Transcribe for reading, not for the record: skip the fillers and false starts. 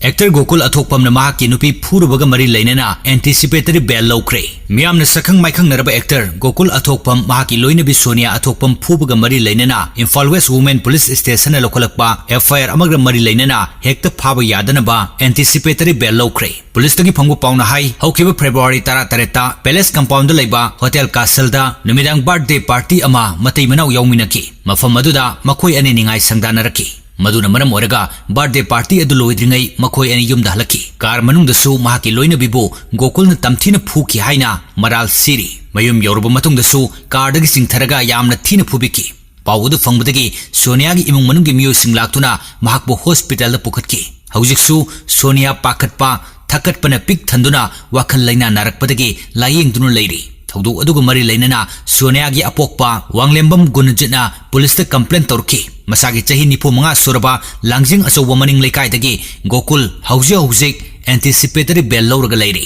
Actor Gokul Athokpam की नुपी फुरुबागा मरी लैनना एंटीसिपेटरी बेल लौख्रे। मियामना सखंग माइखंग नरबा एक्टर गोकुल अथोकपम की लोइनबी सोनिया अथोकपम फुबगा मरी लैनना Imphal west women police station लौखलकपा एफआईआर अमगर मरी लैनना हेक्ट फाब यादनबा एंटीसिपेटरी बेल लौख्रे। पुलिस तगी फंगु पाउना हाई हौखिबा फेब्रुवारी 13 पैलेस कंपाउंड लेबा होटल कासलदा नुमिदांग बर्थडे पार्टी अमा मतै मनाउ यौमिनकी। मफम अदुदा मखोय अने निंगाई संगदानरकी। मधुना मरम ओरगा बर्थडे पार्टी अदु लोइद्रिङै मखोय अने युमदा हलकी। कार मनुंगदसु महाकी लोइनबीबु गोकुलना तमथिना फुकी हाइना मराल सिरी। मयुम यौरबा मतुंगदसु कारदगी सिंथरगा यामना थीना फुबिकी। पाउदु फंगबदगी सोनियागी इमुंग मनुंगी मियोसिंग लाक्तुना महाकबु हॉस्पिटल पुखतकी। हौजिकसु सोनिया पाखतपा थकतपना पिक थंदुना वाखल लैना नारकपदगी लायेंगदुना लैरी। थौदु अदुग मरी लैनना सोनियागी अपोकपा वांगलेंबम गुनजना पुलिस कंप्लेन तौरकी। मसागी चही 95 सुरबा लांजिंग अचौबा मनिंग लेकायदगी गोकुल हौजे हौजिक एंटीसिपेटरी बेल लौरगा लैरी।